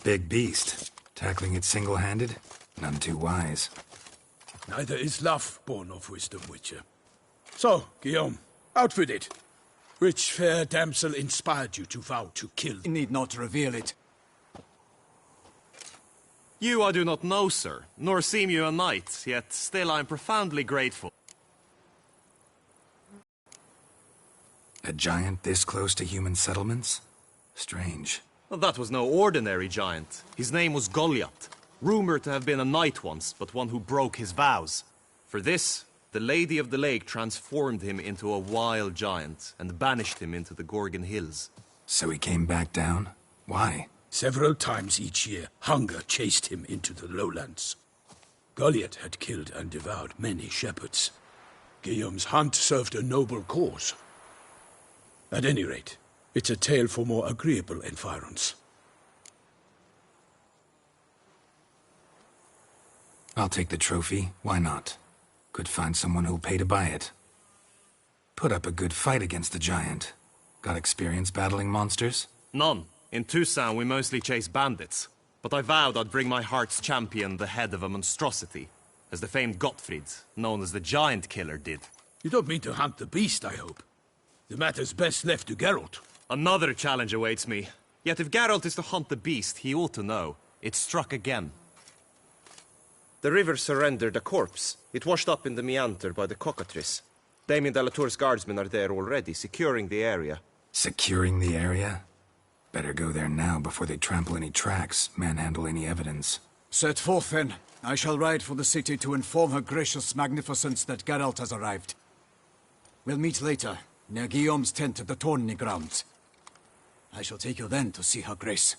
big beast. Tackling it single-handed? None too wise. Neither is love born of wisdom, Witcher. So, Guillaume, out with it. Which fair damsel inspired you to vow to kill? You need not reveal it. You I do not know, sir, nor seem you a knight, yet still I am profoundly grateful. A giant this close to human settlements? Strange. Well, that was no ordinary giant. His name was Goliath, rumored to have been a knight once, but one who broke his vows. For this, the Lady of the Lake transformed him into a wild giant and banished him into the Gorgon Hills. So he came back down? Why? Several times each year, hunger chased him into the lowlands. Goliath had killed and devoured many shepherds. Guillaume's hunt served a noble cause. At any rate, it's a tale for more agreeable environs. I'll take the trophy. Why not? Could find someone who'll pay to buy it. Put up a good fight against the giant. Got experience battling monsters? None. In Toussaint we mostly chase bandits. But I vowed I'd bring my heart's champion the head of a monstrosity, as the famed Gottfried, known as the Giant Killer, did. You don't mean to hunt the beast, I hope. The matter's best left to Geralt. Another challenge awaits me. Yet if Geralt is to hunt the beast, he ought to know. It struck again. The river surrendered a corpse. It washed up in the meander by the cockatrice. Damien de la Tour's guardsmen are there already, securing the area. Securing the area? Better go there now before they trample any tracks, manhandle any evidence. Set forth, then. I shall ride for the city to inform her gracious magnificence that Geralt has arrived. We'll meet later, near Guillaume's tent at the Tourney grounds. I shall take you then to see her grace.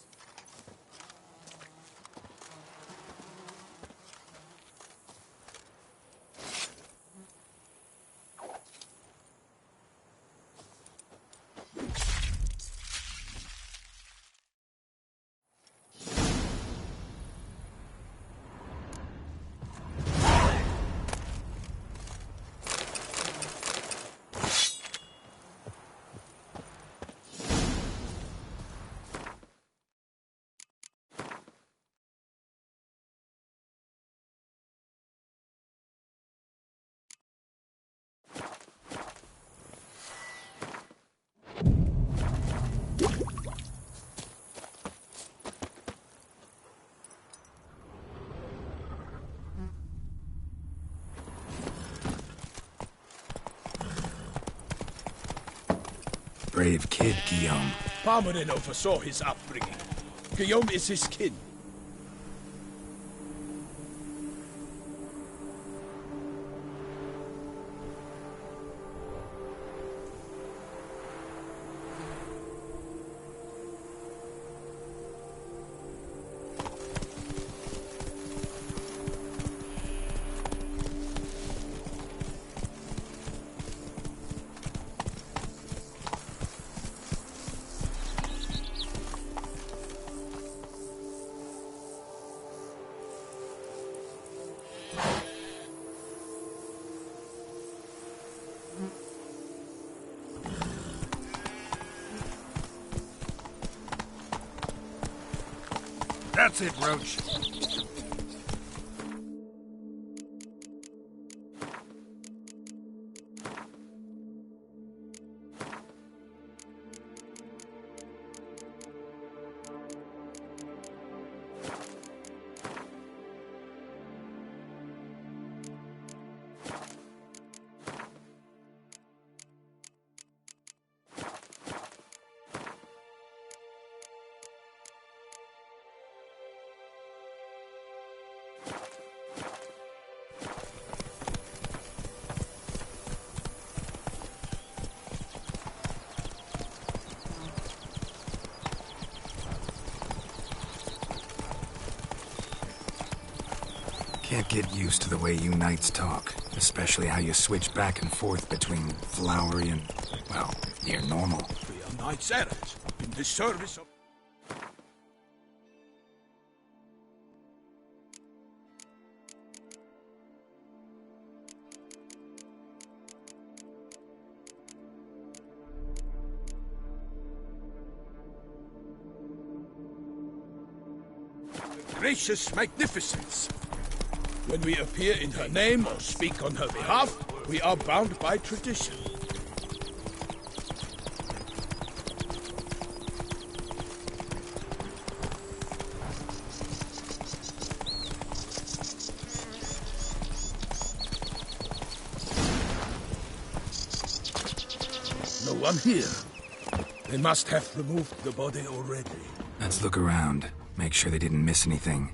Brave kid, Guillaume. Parmanin oversaw his upbringing. Guillaume is his kin. That's it, Roach. Can't get used to the way you knights talk, especially how you switch back and forth between flowery and, well, near normal. We are knights errant in the service of... gracious magnificence. When we appear in her name or speak on her behalf, we are bound by tradition. No one here. They must have removed the body already. Let's look around. Make sure they didn't miss anything.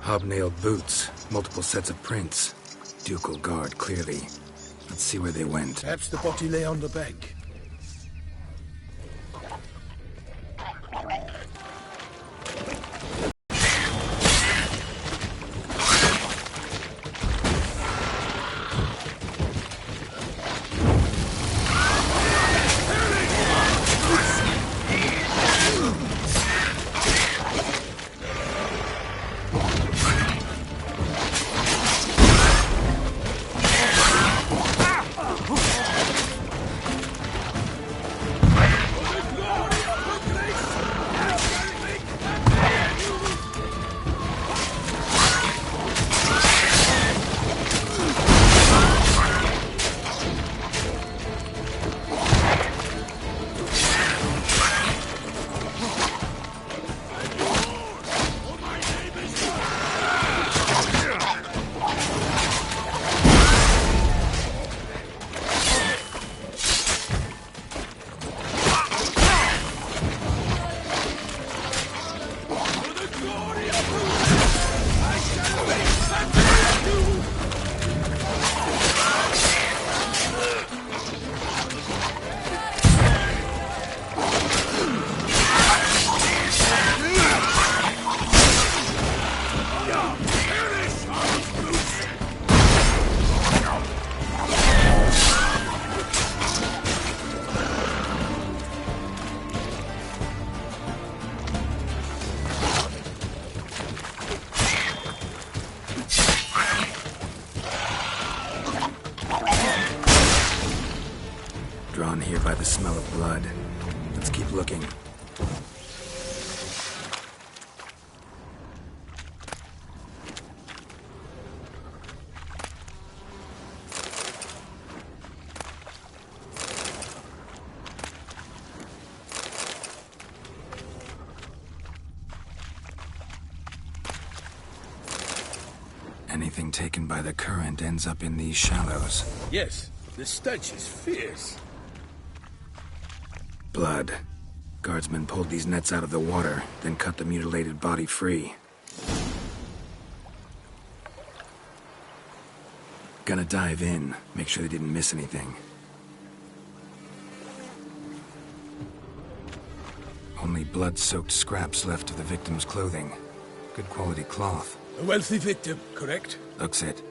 Hobnailed boots, multiple sets of prints. Ducal guard, clearly. Let's see where they went. Perhaps the body lay on the bank. Drawn here by the smell of blood. Let's keep looking. Anything taken by the current ends up in these shallows. Yes, the stench is fierce. Blood. Guardsmen pulled these nets out of the water, then cut the mutilated body free. Gonna dive in, make sure they didn't miss anything. Only blood-soaked scraps left of the victim's clothing. Good quality cloth. A wealthy victim, correct? Looks it.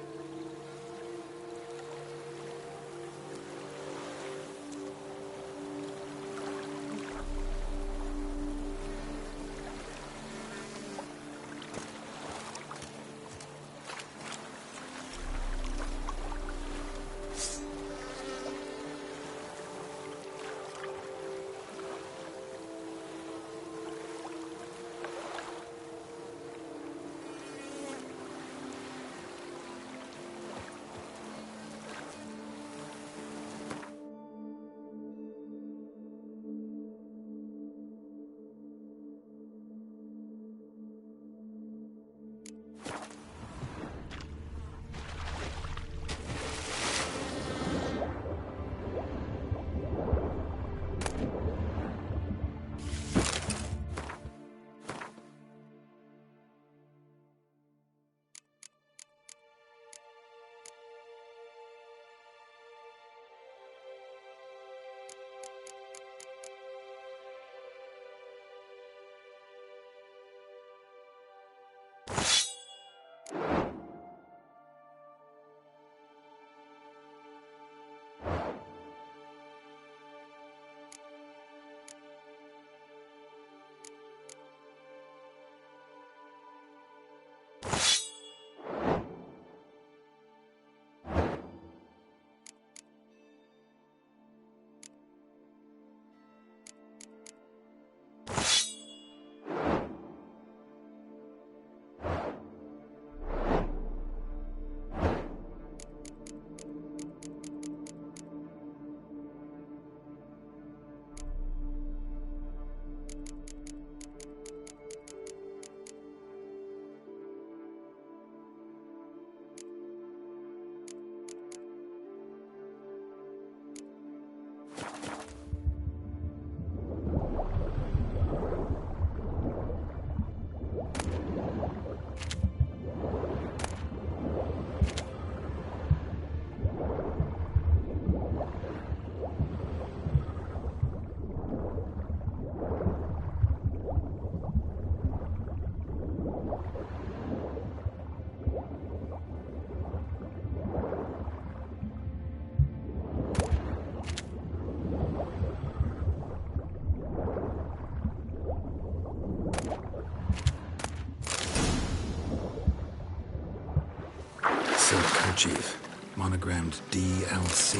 handkerchief. Monogrammed DLC.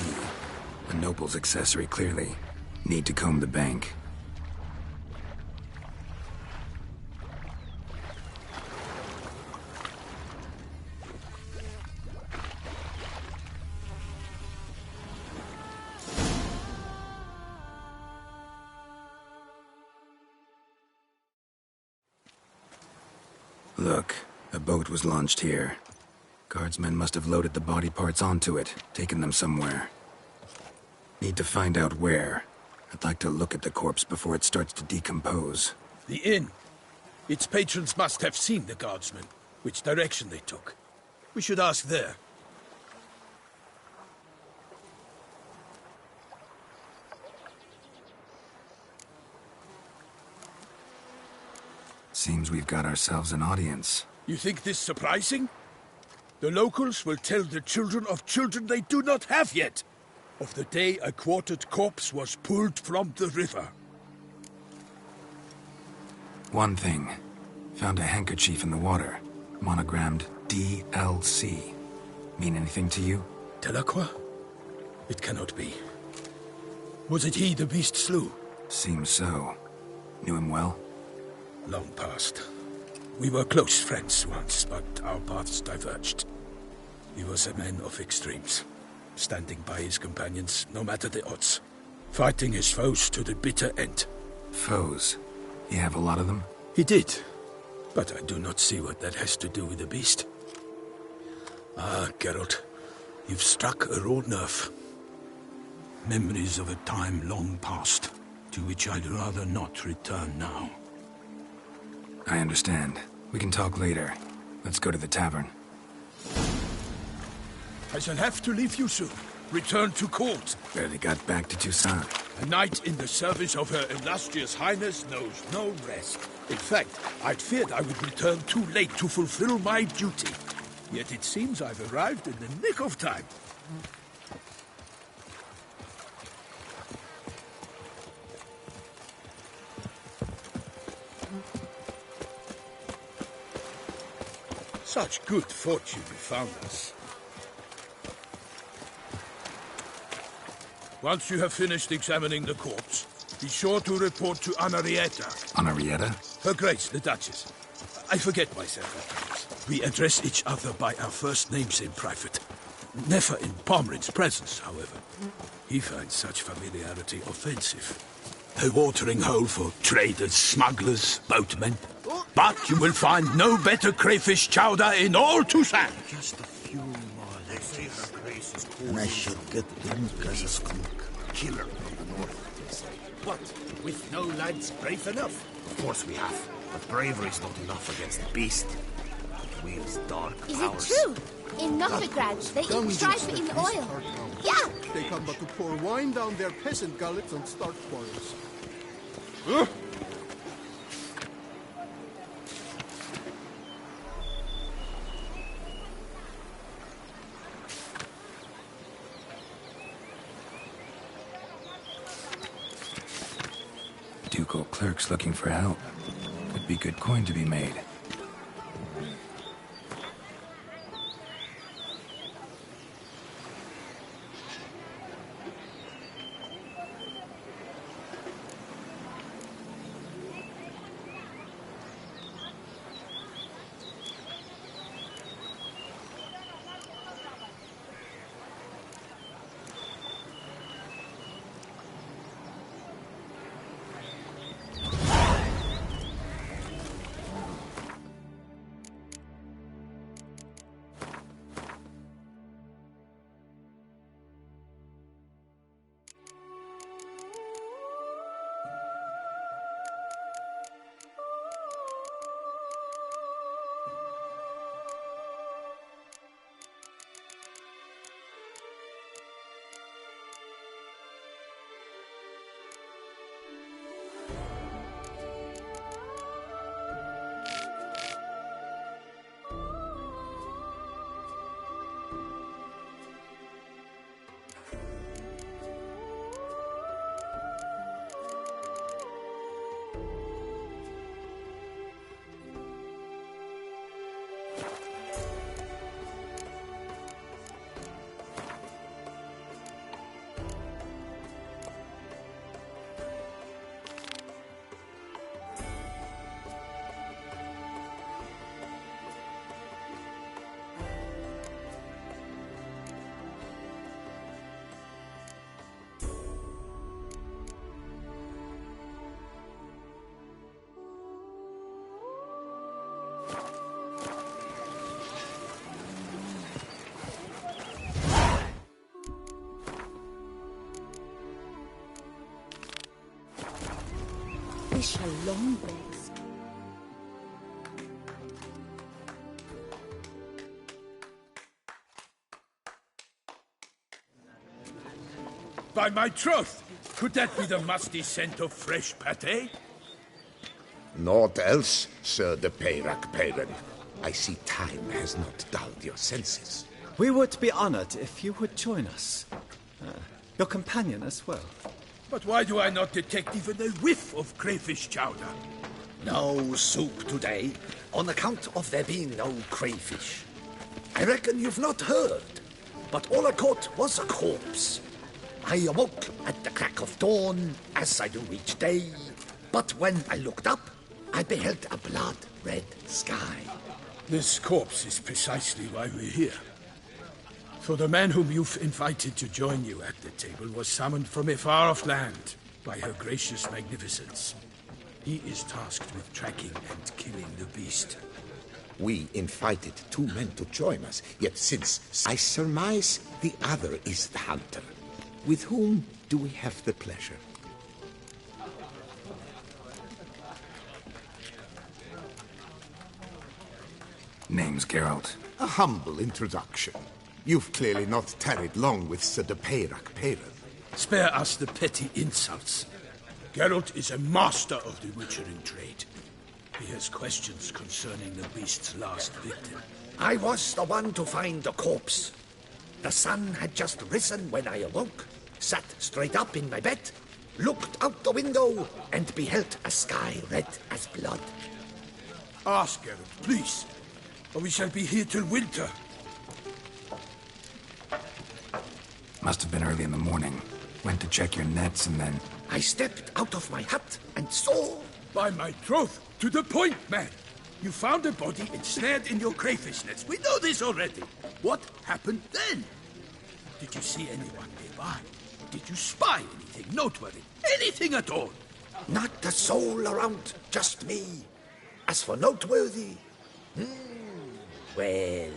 A noble's accessory, clearly. Need to comb the bank. Look, a boat was launched here. Guardsmen must have loaded the body parts onto it, taken them somewhere. Need to find out where. I'd like to look at the corpse before it starts to decompose. The inn. Its patrons must have seen the guardsmen, which direction they took. We should ask there. Seems we've got ourselves an audience. You think this surprising? The locals will tell the children of children they do not have yet, of the day a quartered corpse was pulled from the river. One thing. Found a handkerchief in the water. Monogrammed DLC. Mean anything to you? Delacroix? It cannot be. Was it he the beast slew? Seems so. Knew him well? Long past. We were close friends once, but our paths diverged. He was a man of extremes, standing by his companions no matter the odds, fighting his foes to the bitter end. Foes? You have a lot of them? He did, but I do not see what that has to do with the beast. Ah, Geralt, you've struck a raw nerve. Memories of a time long past, to which I'd rather not return now. I understand. We can talk later. Let's go to the tavern. I shall have to leave you soon. Return to court. Barely got back to Toussaint. A knight in the service of Her Illustrious Highness knows no rest. In fact, I'd feared I would return too late to fulfill my duty. Yet it seems I've arrived in the nick of time. Such good fortune you found us. Once you have finished examining the corpse, be sure to report to Anarietta. Anarietta? Her Grace, the Duchess. I forget myself at times. We address each other by our first names in private. Never in Pomrin's presence, however. He finds such familiarity offensive. A watering hole for traders, smugglers, boatmen. But you will find no better crayfish chowder in all Toussaint. Just a few more left. And I should get drunk as a skunk. Killer from the north. What? With no lads brave enough? Of course we have. But bravery's not enough against the beast. It wields dark powers. Is it true? In Novigrad, they eat tripe in oil. Yeah! They come but to pour wine down their peasant gullets and start quarrels. Ducal clerks looking for help. Could be good coin to be made. wish her long legs. By my troth, could that be the musty scent of fresh pâté? Naught else, Sir de Peyrac Peyran. I see time has not dulled your senses. We would be honored if you would join us. Your companion as well. But why do I not detect even a whiff of crayfish chowder? No soup today, on account of there being no crayfish. I reckon you've not heard, but all I caught was a corpse. I awoke at the crack of dawn, as I do each day, but when I looked up, I beheld a blood-red sky. This corpse is precisely why we're here. For the man whom you've invited to join you at the table was summoned from a far-off land by her gracious magnificence. He is tasked with tracking and killing the beast. We invited 2 men to join us, yet since I surmise the other is the hunter. With whom do we have the pleasure? Name's Geralt. A humble introduction. You've clearly not tarried long with Sir de Peyrac Peyran. Spare us the petty insults. Geralt is a master of the witchering trade. He has questions concerning the beast's last victim. I was the one to find the corpse. The sun had just risen when I awoke, sat straight up in my bed, looked out the window, and beheld a sky red as blood. Ask Geralt, please, or we shall be here till winter. Must have been early in the morning. Went to check your nets and then... I stepped out of my hut and saw... By my troth, to the point, man. You found a body ensnared in your crayfish nets. We know this already. What happened then? Did you see anyone nearby? Did you spy anything noteworthy? Anything at all? Not a soul around, just me. As for noteworthy... well...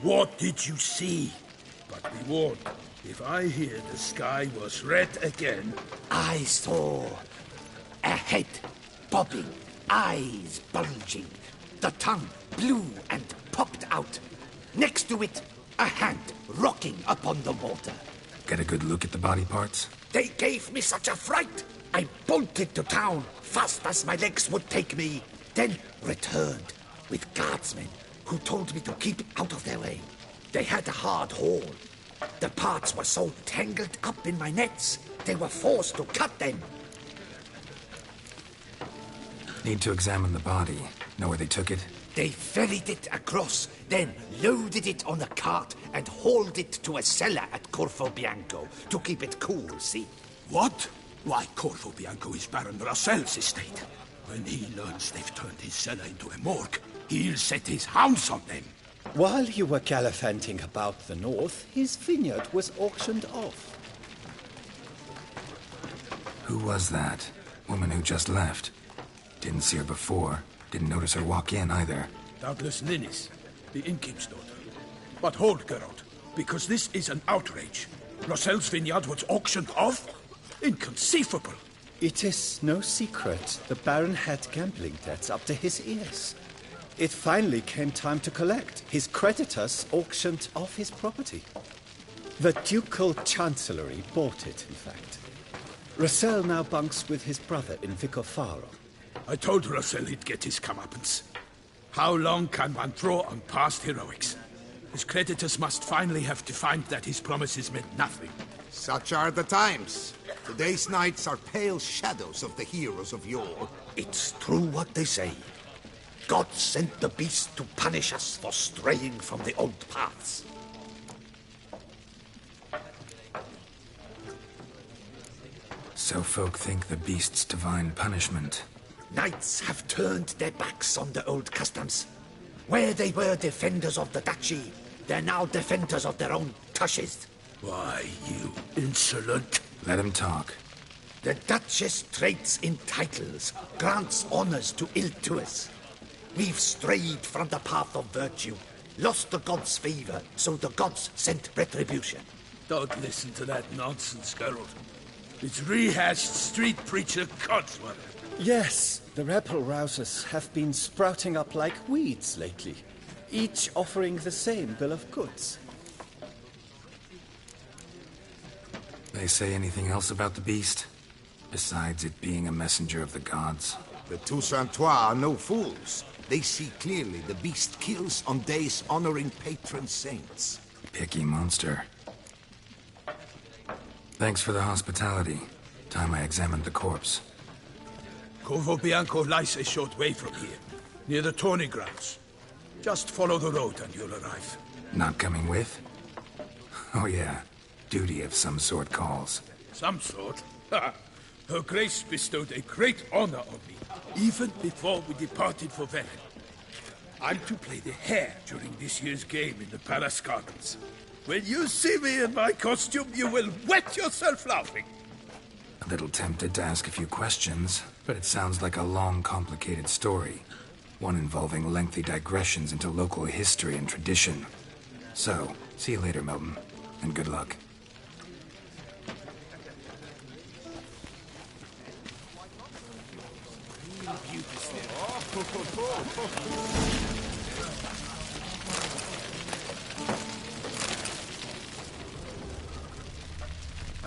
What did you see? But be warned, if I hear the sky was red again... I saw a head bobbing, eyes bulging, the tongue blue and popped out. Next to it, a hand rocking upon the water. Get a good look at the body parts? They gave me such a fright. I bolted to town fast as my legs would take me, then returned with guardsmen who told me to keep out of their way. They had a hard haul. The parts were so tangled up in my nets, they were forced to cut them. Need to examine the body. Know where they took it? They ferried it across, then loaded it on a cart and hauled it to a cellar at Corvo Bianco to keep it cool, see? What? Why, Corvo Bianco is Baron Russell's estate. When he learns they've turned his cellar into a morgue, he'll set his hounds on them. While you were gallivanting about the north, his vineyard was auctioned off. Who was that? Woman who just left. Didn't see her before. Didn't notice her walk in either. Doubtless Ninnis, the innkeep's daughter. But hold, Geralt, because this is an outrage. Russell's vineyard was auctioned off? Inconceivable. It is no secret the Baron had gambling debts up to his ears. It finally came time to collect. His creditors auctioned off his property. The Ducal Chancellery bought it, in fact. Russell now bunks with his brother in Vicofaro. I told Russell he'd get his comeuppance. How long can one throw on past heroics? His creditors must finally have to find that his promises meant nothing. Such are the times. Today's knights are pale shadows of the heroes of yore. It's true what they say. God sent the beast to punish us for straying from the old paths. So folk think the beast's divine punishment. Knights have turned their backs on the old customs. Where they were defenders of the duchy, they're now defenders of their own tushes. Why, you insolent... Let him talk. The Duchess trades in titles, grants honors to ill-doers. We've strayed from the path of virtue, lost the gods' favor, so the gods sent retribution. Don't listen to that nonsense, Geralt. It's rehashed street preacher Codswallop. Yes, the rebel rousers have been sprouting up like weeds lately, each offering the same bill of goods. They say anything else about the beast? Besides it being a messenger of the gods? The Toussaintois are no fools. They see clearly the beast kills on days honoring patron saints. Picky monster. Thanks for the hospitality. Time I examined the corpse. Corvo Bianco lies a short way from here, near the tourney grounds. Just follow the road and you'll arrive. Not coming with? Oh yeah, duty of some sort calls. Some sort? Ha! Her Grace bestowed a great honor on me, even before we departed for Velen. I'm to play the hare during this year's game in the Palace Gardens. When you see me in my costume, you will wet yourself laughing. A little tempted to ask a few questions, but it sounds like a long, complicated story. One involving lengthy digressions into local history and tradition. So, see you later, Milton, and good luck.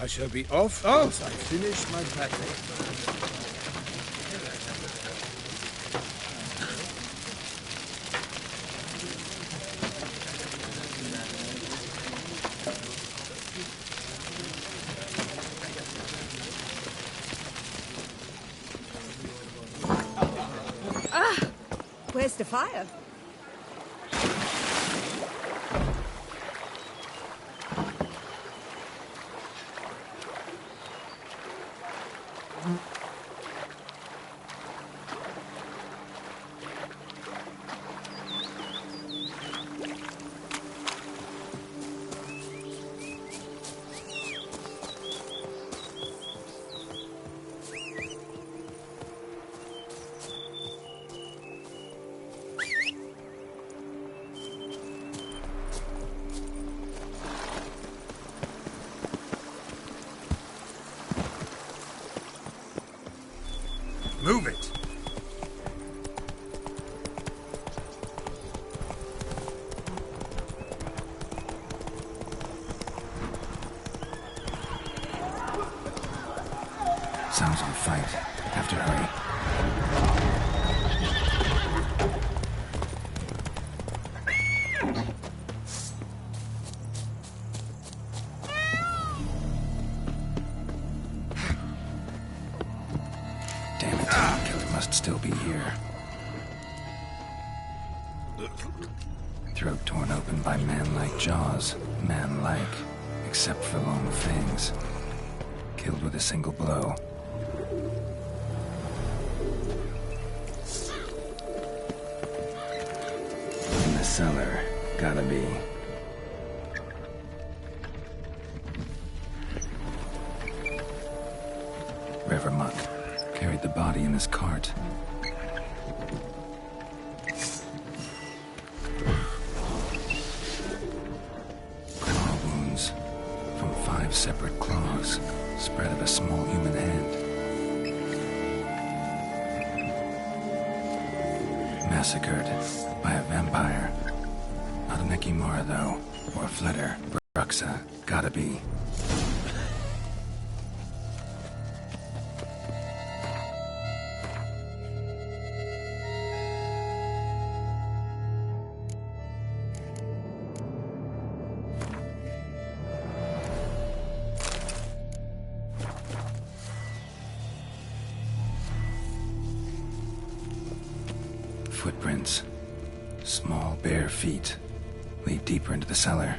I shall be off once I finish my packing. Where's the fire? Move it! Sounds of a fight. Have to hurry. Damn it, killer must still be here. Throat torn open by man-like jaws. Man-like, except for long fangs. Killed with a single blow. In the cellar. Gotta be. River Muck carried the body in his cart. Claw wounds from 5 separate claws, spread of a small human hand. Massacred by a vampire. Not an Ekimara, though, or a Flitter. Bruxa. Gotta be. Footprints. Small, bare feet lead deeper into the cellar.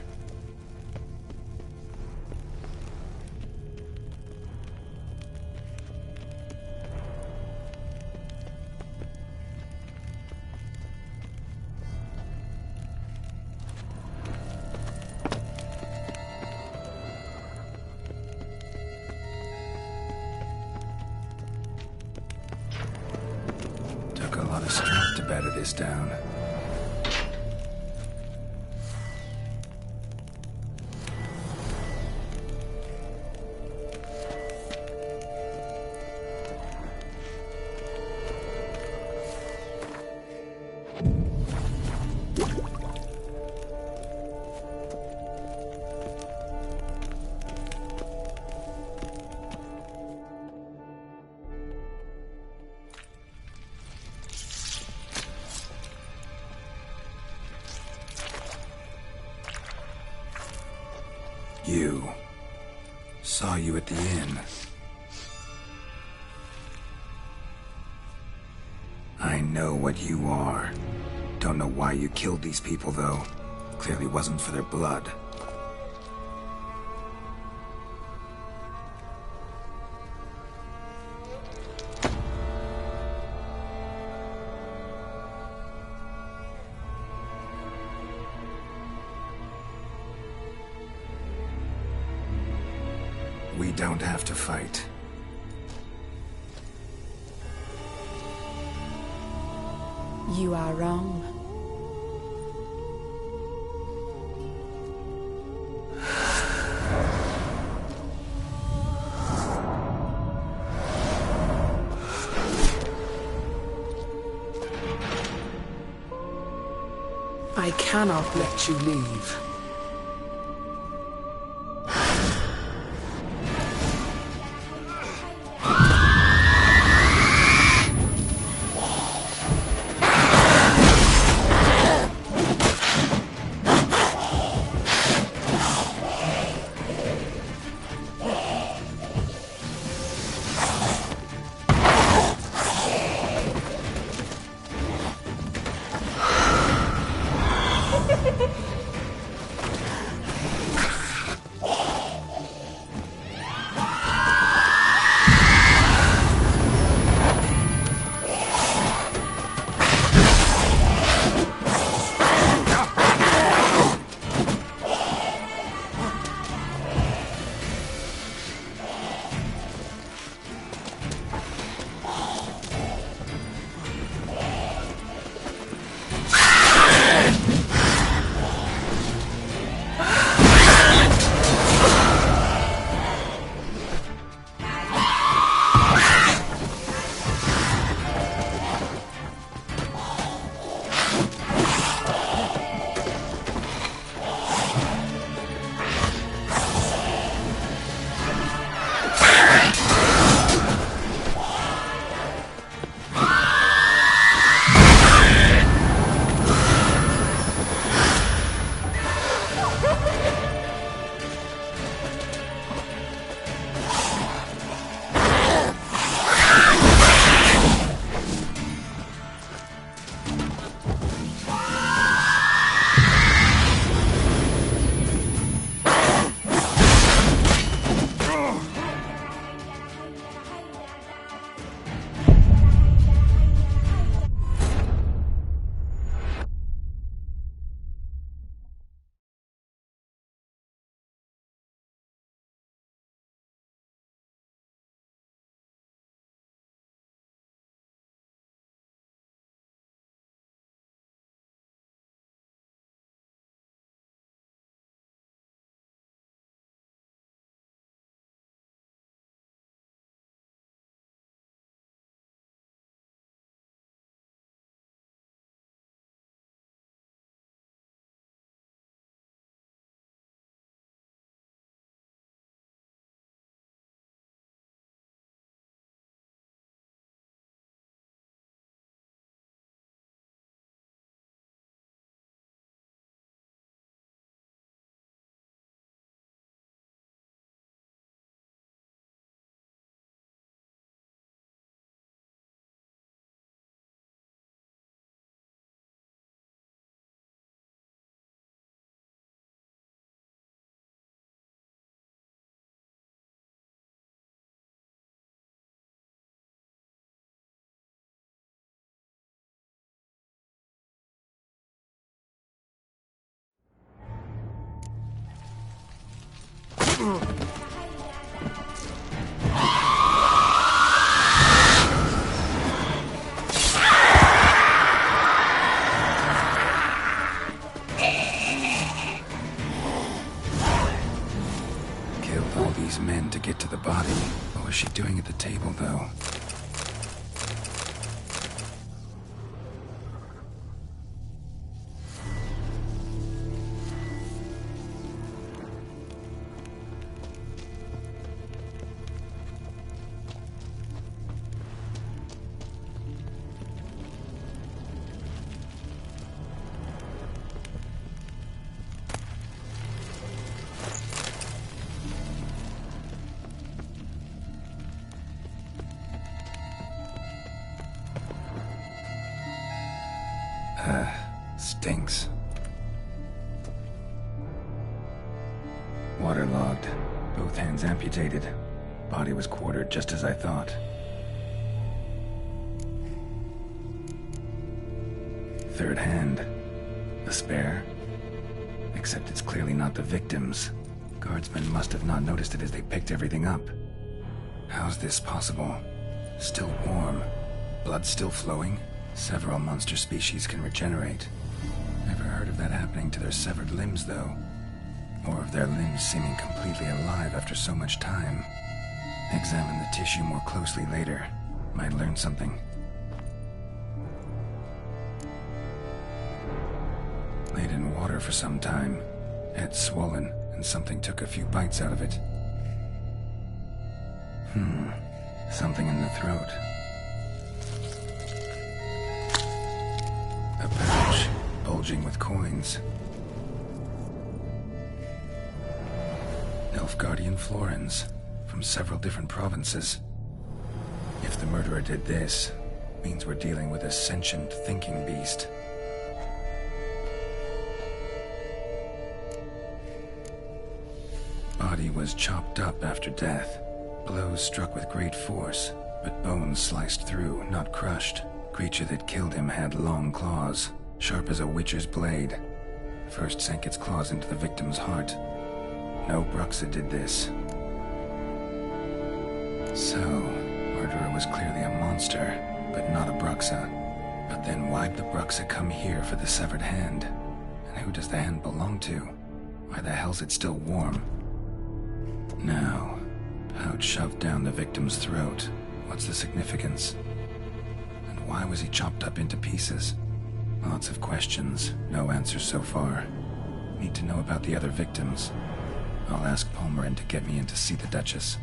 Took a lot of strength to batter this down. You. Saw you at the inn. I know what you are. Don't know why you killed these people, though. Clearly wasn't for their blood. We don't have to fight. You are wrong. I cannot let you leave. these men to get to the body. What was she doing at the table, though? Stinks. Waterlogged. Both hands amputated. Body was quartered just as I thought. Third hand. A spare? Except it's clearly not the victim's. Guardsmen must have not noticed it as they picked everything up. How's this possible? Still warm. Blood still flowing? Several monster species can regenerate. Never heard of that happening to their severed limbs, though. Or of their limbs seeming completely alive after so much time. Examine the tissue more closely later. Might learn something. Laid in water for some time. Head swollen, and something took a few bites out of it. Something in the throat. A pouch, bulging with coins. Nilfgaardian florins, from several different provinces. If the murderer did this, means we're dealing with a sentient thinking beast. Body was chopped up after death. Blows struck with great force, but bones sliced through, not crushed. Creature that killed him had long claws, sharp as a witcher's blade. First sank its claws into the victim's heart. No Bruxa did this. So, murderer was clearly a monster, but not a Bruxa. But then why'd the Bruxa come here for the severed hand? And who does the hand belong to? Why the hell's it still warm? Now, pouch shoved down the victim's throat. What's the significance? And why was he chopped up into pieces? Lots of questions, no answers so far. Need to know about the other victims. I'll ask Palmerin to get me in to see the Duchess.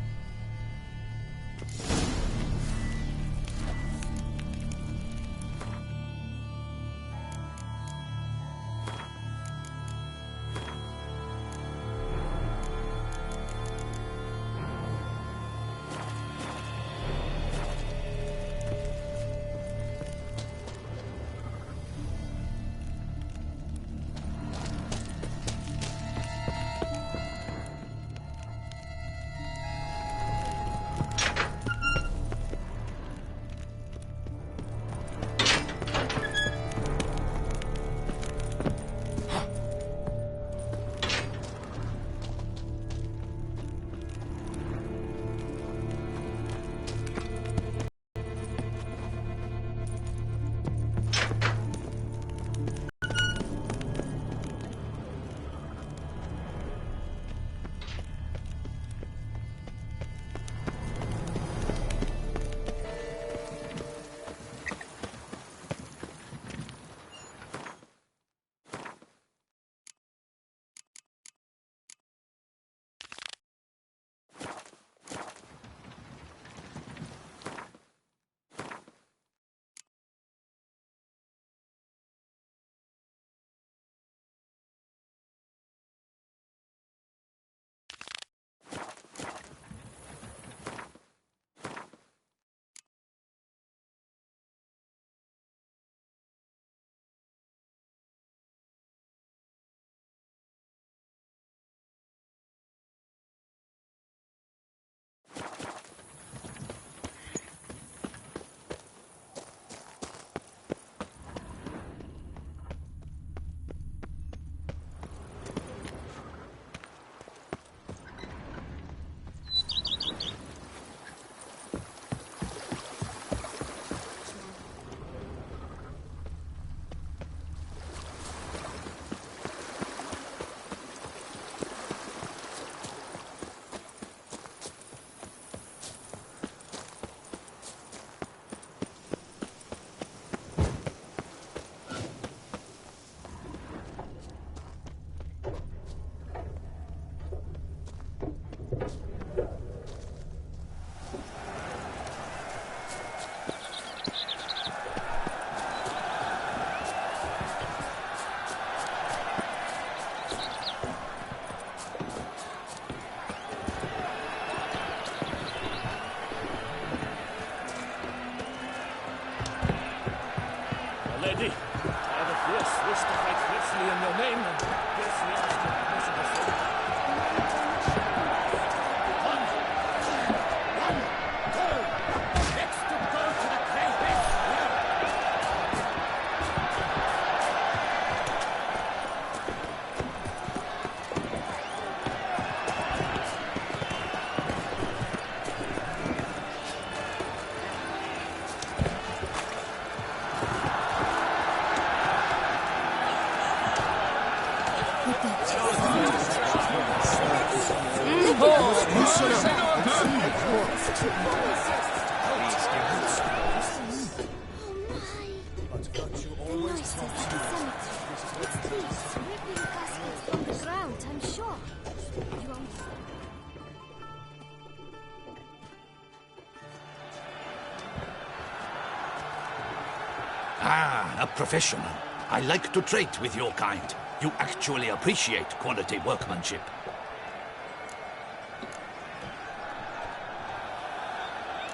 Yes, wish to fight fiercely in your name, and fiercely ask your permission to fight. One, go! Next to go to the crayfish! Ah, a professional. I like to trade with your kind. You actually appreciate quality workmanship.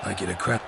Like you to crap.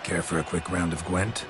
Care for a quick round of Gwent?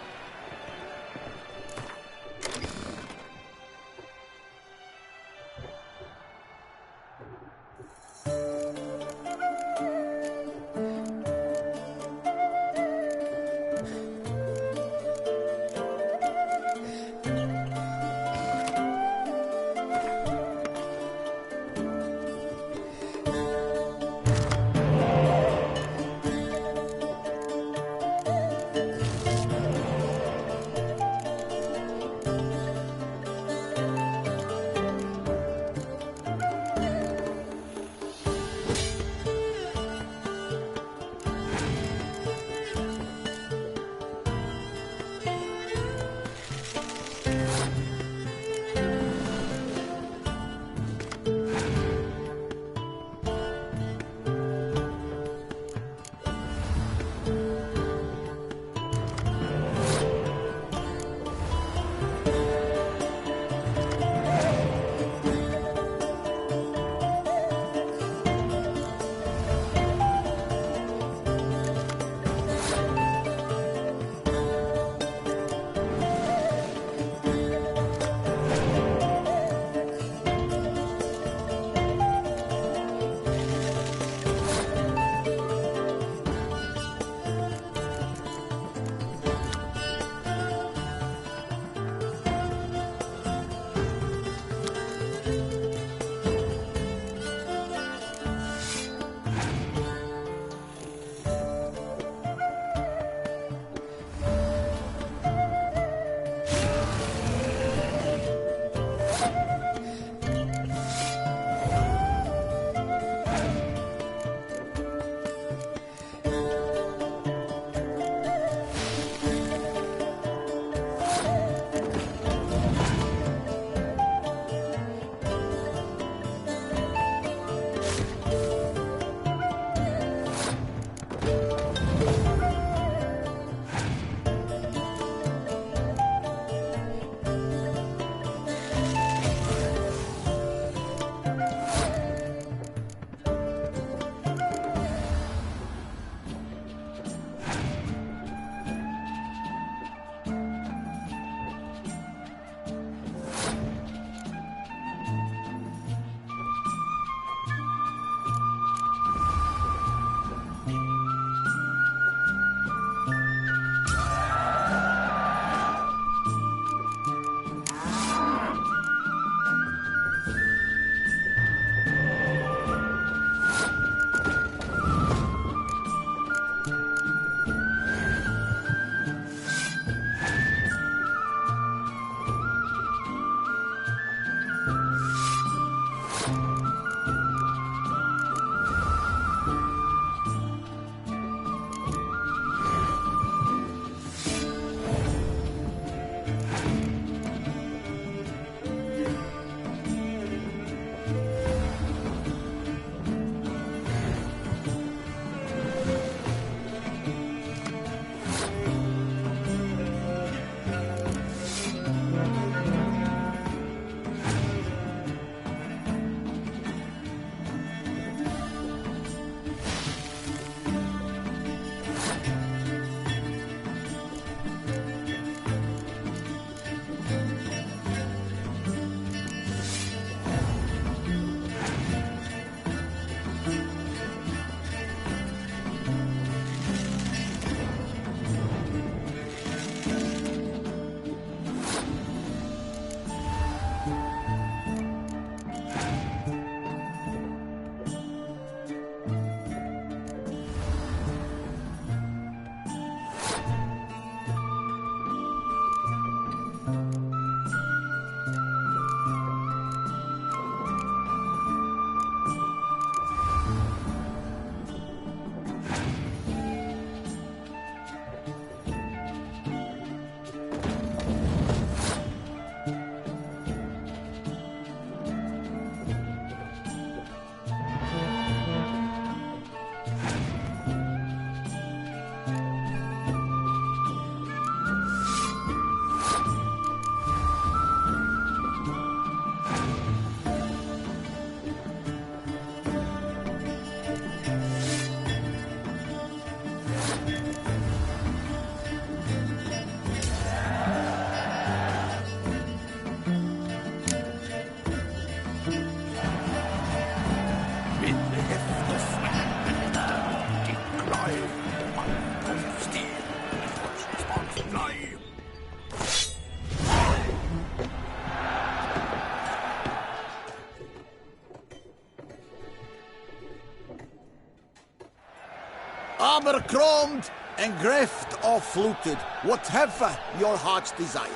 abercrombed and greft or fluted, whatever your heart's desire.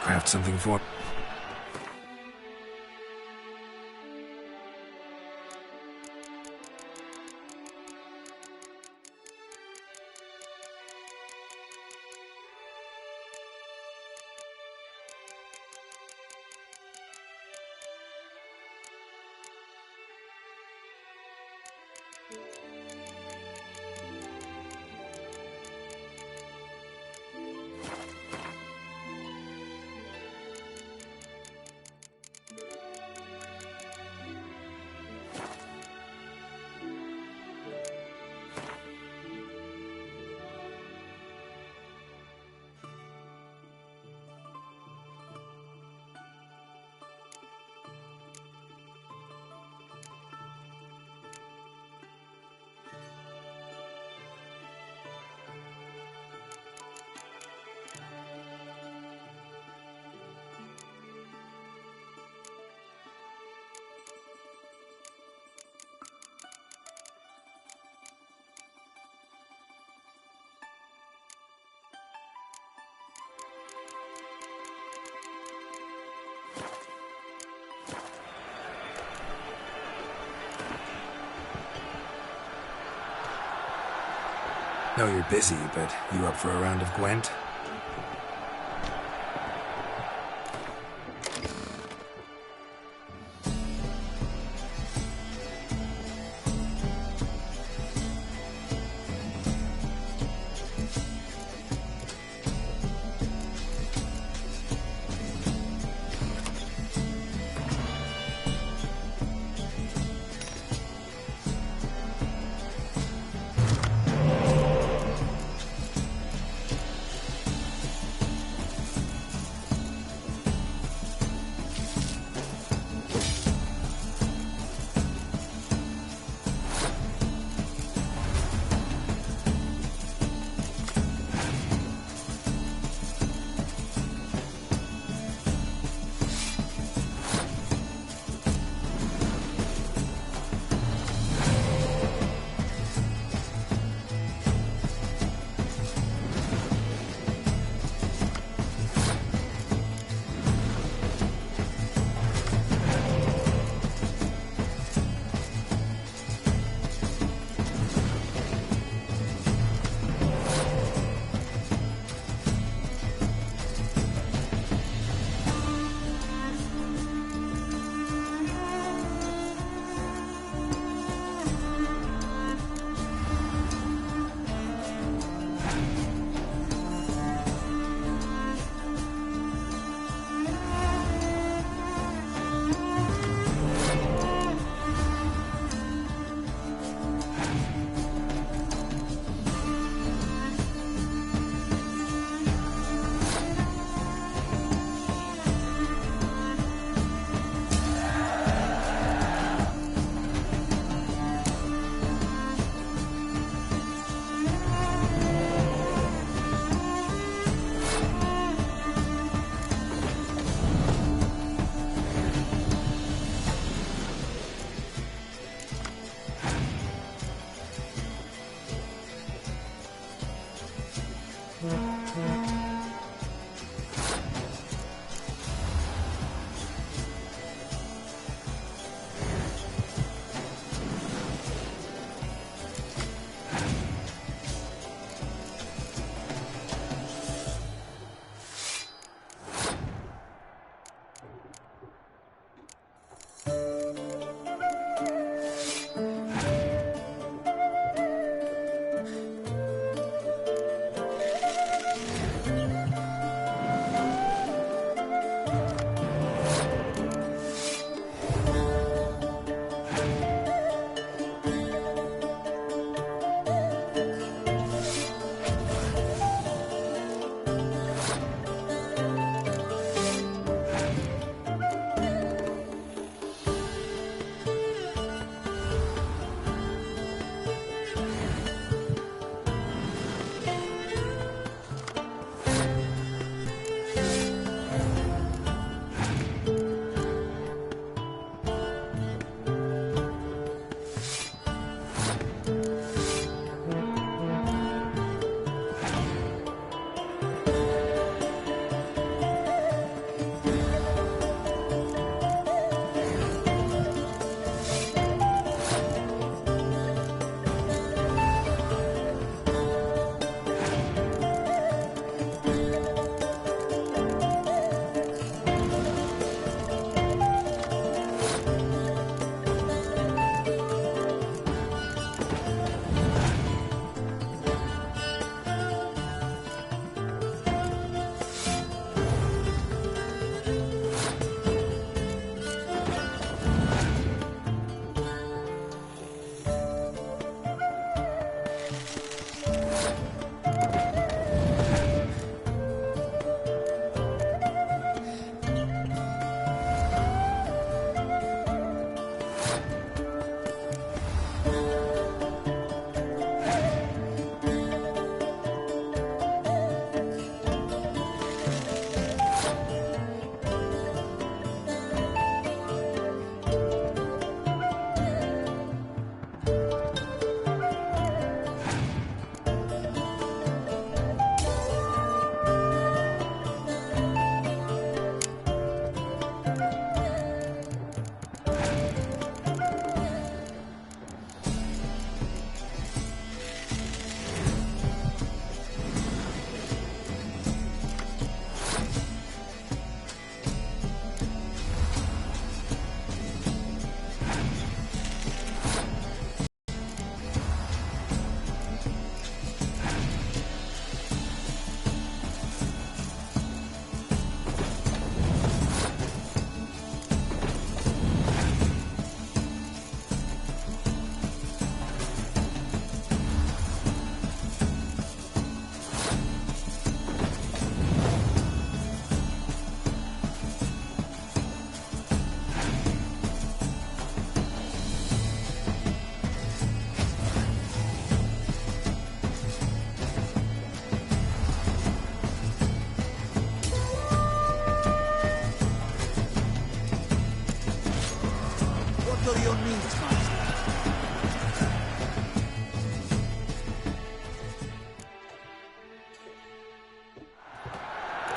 Craft something for... Know you're busy, but you up for a round of Gwent?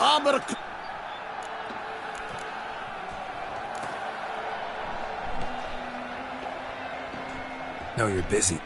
Aber... No, you're busy.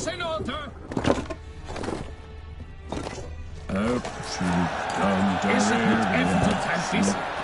is in order. Absolute Is it not evident, Hampis?